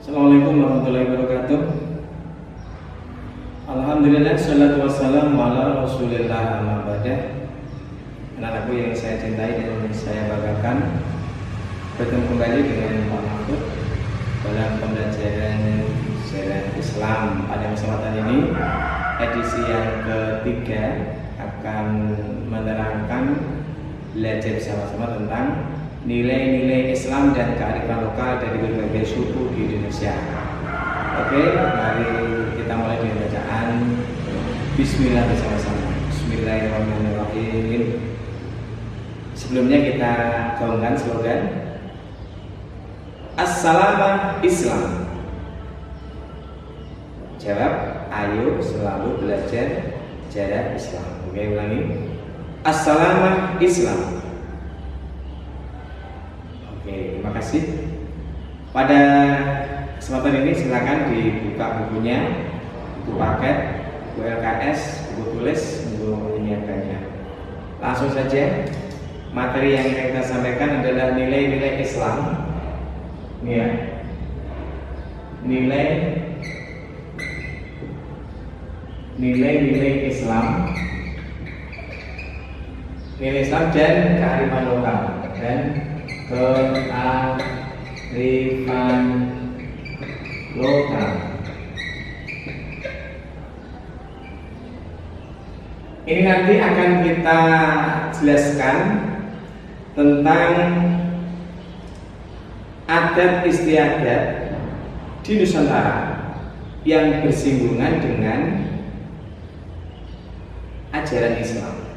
Assalamualaikum warahmatullahi wabarakatuh. Alhamdulillah, salatu wassalamu ala rasulillah amma ba'da. Anak-anakku yang saya cintai dan saya banggakan, bertemu kembali dengan Pak Mahfud dalam pembelajaran sejarah Islam. Pada kesempatan ini, edisi yang ketiga akan menerangkan belajar bersama-sama tentang nilai-nilai Islam dan kearifan lokal dari berbagai suku di Indonesia. Oke, mari kita mulai dengan bacaan Bismillah bersama-sama. Bismillahirrahmanirrahim. Sebelumnya kita gaungkan slogan Assalamu Islam. Jawab, ayo selalu belajar sejarah Islam. Oke, ulangi. Assalamu Islam. Oke, terima kasih. Pada kesempatan ini silakan dibuka bukunya, buku paket, buku LKS, buku tulis untuk menyiapkannya. Langsung saja, materi yang kita sampaikan adalah nilai-nilai Islam. Ini ya, nilai-nilai Islam, nilai Islam dan kearifan lokal kearifan lokal. Ini nanti akan kita jelaskan tentang adat istiadat di Nusantara yang bersinggungan dengan ajaran Islam.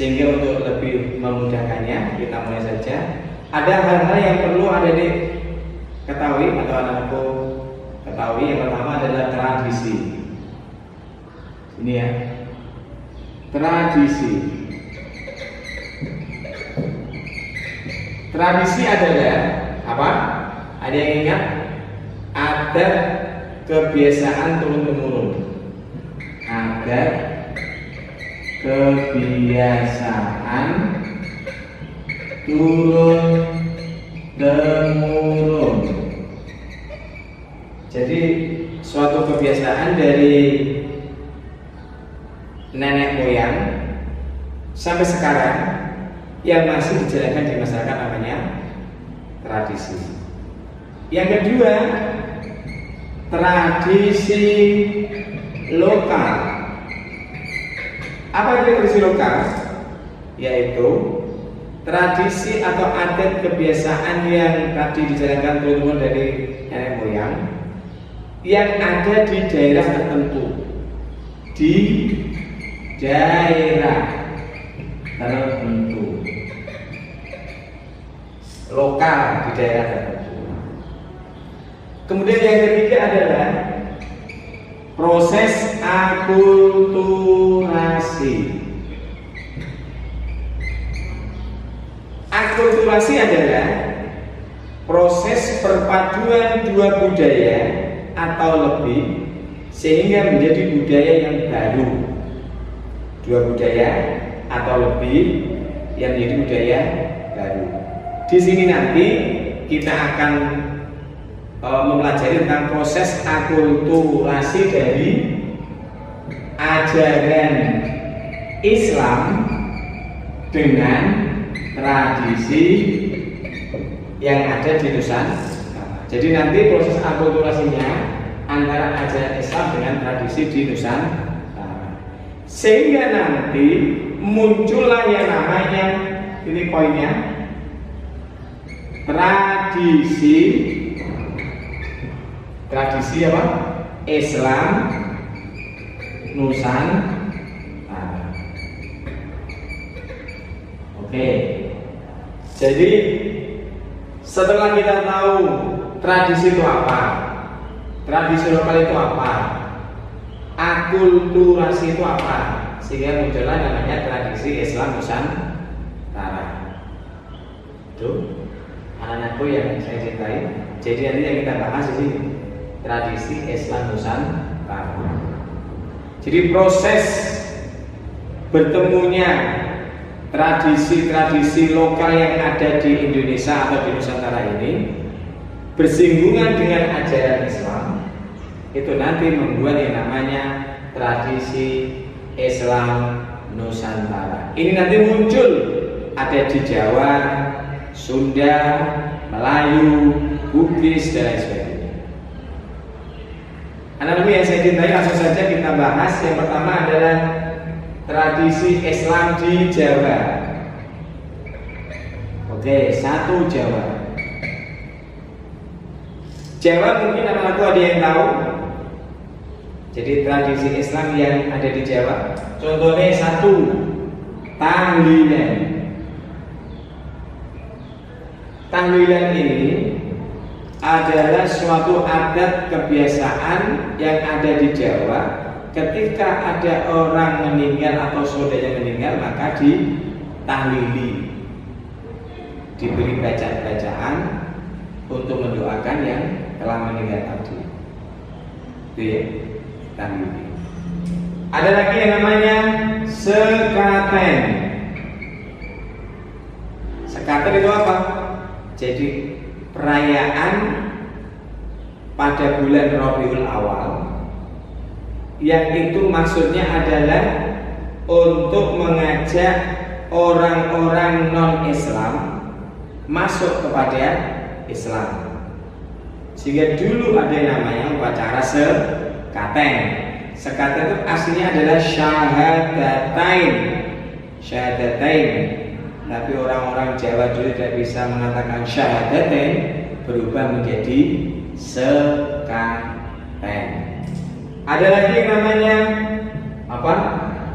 Sehingga untuk lebih memudahkannya, kita mulai saja. Ada hal-hal yang perlu adik-adik ketahui atau anakku ketahui. Yang pertama adalah tradisi. Ini ya, tradisi. Tradisi adalah apa? Ada yang ingat? Adat kebiasaan turun-temurun. Adat kebiasaan turun-temurun. Jadi suatu kebiasaan dari nenek moyang sampai sekarang yang masih dijalankan di masyarakat namanya tradisi. Yang kedua, tradisi lokal. Apa itu tradisi lokal? Yaitu tradisi atau adat kebiasaan yang tadi dijalankan turun-temurun dari nenek moyang yang ada di daerah tertentu. Di daerah tertentu. Lokal di daerah tertentu. Kemudian yang ketiga adalah proses akulturasi. Akulturasi adalah proses perpaduan dua budaya atau lebih sehingga menjadi budaya yang baru. Dua budaya atau lebih yang menjadi budaya baru. Di sini nanti kita akan mempelajari tentang proses akulturasi dari ajaran Islam dengan tradisi yang ada di Nusantara. Jadi nanti proses akulturasinya antara ajaran Islam dengan tradisi di Nusantara, sehingga nanti muncullah yang namanya, ini poinnya, tradisi apa? Islam Nusantara. Oke. Jadi setelah kita tahu tradisi itu apa, tradisi lokal itu apa, akulturasi itu apa, sehingga muncullah namanya tradisi Islam Nusantara. Itu anak-anakku yang saya cintai. Jadi nanti yang kita bahas di sini tradisi Islam Nusantara. Jadi proses bertemunya tradisi-tradisi lokal yang ada di Indonesia atau di Nusantara ini bersinggungan dengan ajaran Islam, itu nanti membuat yang namanya tradisi Islam Nusantara. Ini nanti muncul ada di Jawa, Sunda, Melayu, Bugis, dan lain sebagainya. Anak-anak yang saya cintai, langsung saja kita bahas. Yang pertama adalah tradisi Islam di Jawa. Oke, satu Jawa. Jawa mungkin anak-anakku ada yang tahu. Jadi tradisi Islam yang ada di Jawa, contohnya satu, tahlilan. Tahlilan ini adalah suatu adat kebiasaan yang ada di Jawa. Ketika ada orang meninggal atau saudaranya meninggal, maka ditahlili, diberi bacaan-bacaan untuk mendoakan yang telah meninggal tadi. Itu ya, tahlili. Ada lagi yang namanya sekaten. Sekaten itu apa? Jadi perayaan pada bulan Rabiul Awal, yang itu maksudnya adalah untuk mengajak orang-orang non-Islam masuk kepada Islam. Sehingga dulu ada yang namanya upacara sekaten. Sekaten itu aslinya adalah syahadatain. Tapi orang-orang Jawa dulu tidak bisa mengatakan syahadatain, berubah menjadi sekaten. Ada lagi yang namanya apa?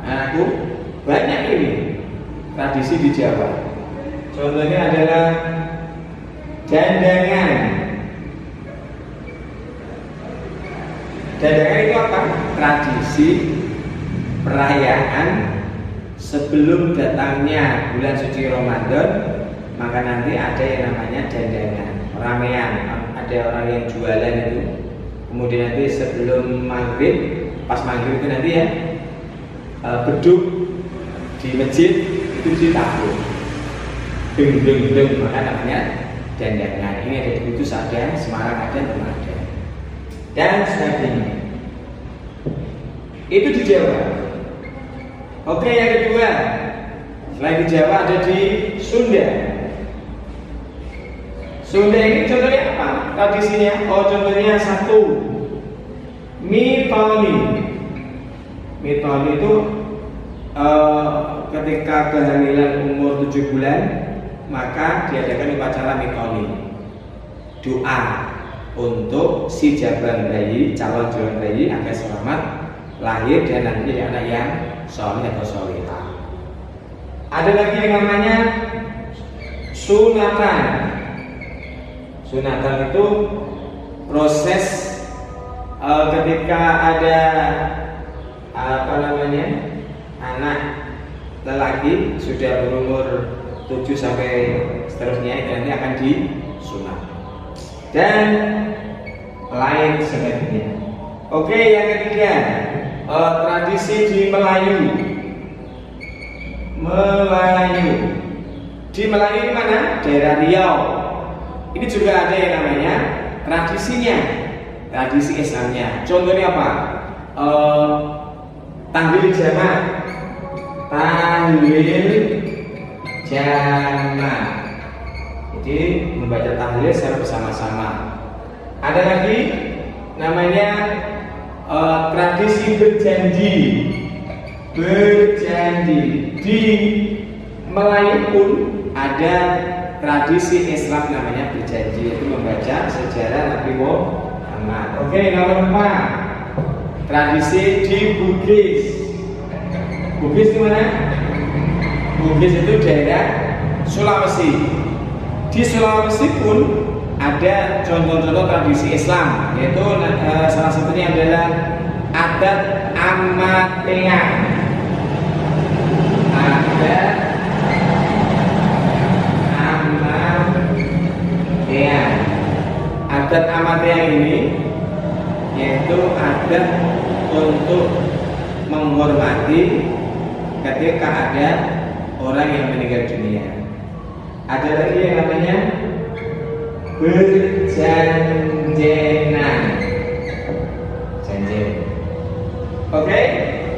Aku banyak ini tradisi di Jawa. Contohnya adalah dandangan. Dandangan itu apa? Tradisi perayaan sebelum datangnya bulan suci Ramadan, maka nanti ada yang namanya dandangan, ramean. Ada orang yang jualan itu. Kemudian nanti sebelum maghrib, pas maghrib itu nanti ya beduk di masjid itu ditabung, deng, maka namanya dandangan. Ini ada di Kudus ada, Semarang ada, Demak ada, dan sebagainya. Itu di Jawa. Oke, yang kedua, selain di Jawa ada di Sunda. Sunda ini contohnya apa? Tradisinya, contohnya satu, mitoni. Mitoni itu ketika kehamilan umur 7 bulan, maka diadakan upacara mitoni. Doa untuk si calon jaban bayi agar selamat lahir dan nanti jadi anak yang soleh atau solehah. Ada lagi yang namanya sunatan. Sunatan itu proses ketika ada anak lelaki sudah berumur 7 sampai seterusnya, itu nanti akan disunat dan lain sebagainya. Oke, yang ketiga, tradisi di Melayu. Di Melayu di mana? Daerah Riau. Ini juga ada yang namanya tradisinya, tradisi Islamnya. Contohnya apa? Tahlil jamaah. Jadi membaca tahlil secara bersama-sama. Ada lagi namanya tradisi berjanji. Di Melayu pun ada tradisi Islam namanya berjanji, yaitu membaca sejarah Nabi Muhammad. Oke, nomor 4, tradisi di Bugis. Bugis di mana? Bugis itu daerah Sulawesi. Di Sulawesi pun ada contoh-contoh tradisi Islam, yaitu salah satunya adalah adat Amateang. Adat Amateang ini yaitu adat untuk menghormati ketika ada orang yang meninggal dunia. Ada lagi yang namanya berjanjenan. Janji. Oke.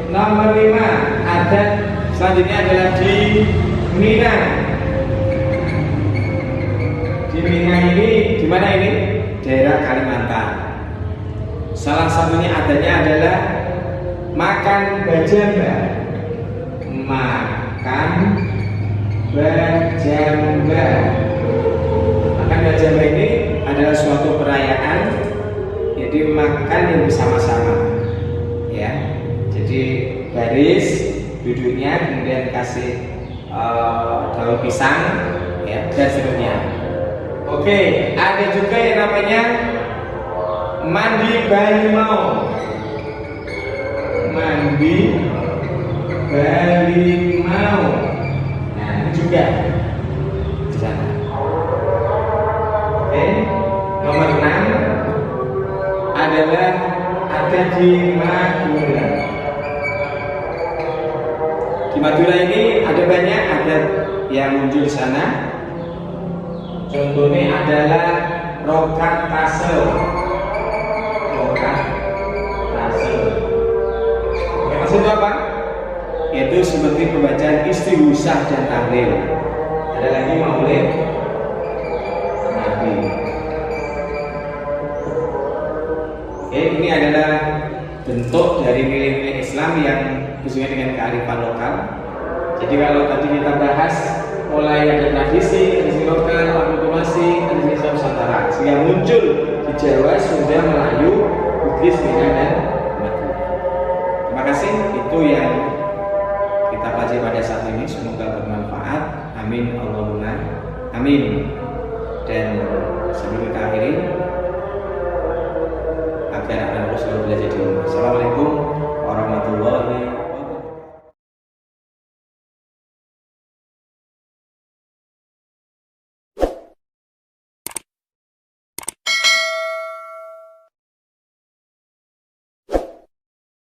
Nomor 5, adat selanjutnya adalah di Mina. Di Mina ini, di mana ini? Daerah Kalimantan. Salah satunya adatnya adalah makan bajamba. Makan bajamba. Makan bajamba ini adalah suatu perayaan, jadi makan yang bersama-sama, ya. Jadi baris duduknya, kemudian kasih daun pisang, ya, dan seterusnya. Oke, ada juga yang namanya mandi Balimau. Mandi Balimau. Nah, ini juga di sana. Oke, nomor 6 adalah ada di Madura. Di Madura ini ada banyak adat yang muncul di sana. Contohnya adalah rokat tasel. Rokat tasel. Rokat tasel itu apa? Yaitu seperti pembacaan istighosah dan tahlil. Ada lagi maulid Nabi. Oke, ini adalah bentuk dari nilai-nilai Islam yang sesuai dengan kearifan lokal. Jadi kalau tadi kita bahas mulai ada tradisi lokal, akulturasi, tradisi Nusantara, sehingga muncul di Jawa, Sunda, Melayu, Bugis, Minang, dan Madura. Terima kasih, itu yang kita pelajari pada saat ini. Semoga bermanfaat. Amin Allahumma amin. Dan sebelum kita akhiri, agar akan terus selalu belajar di rumah. Assalamualaikum.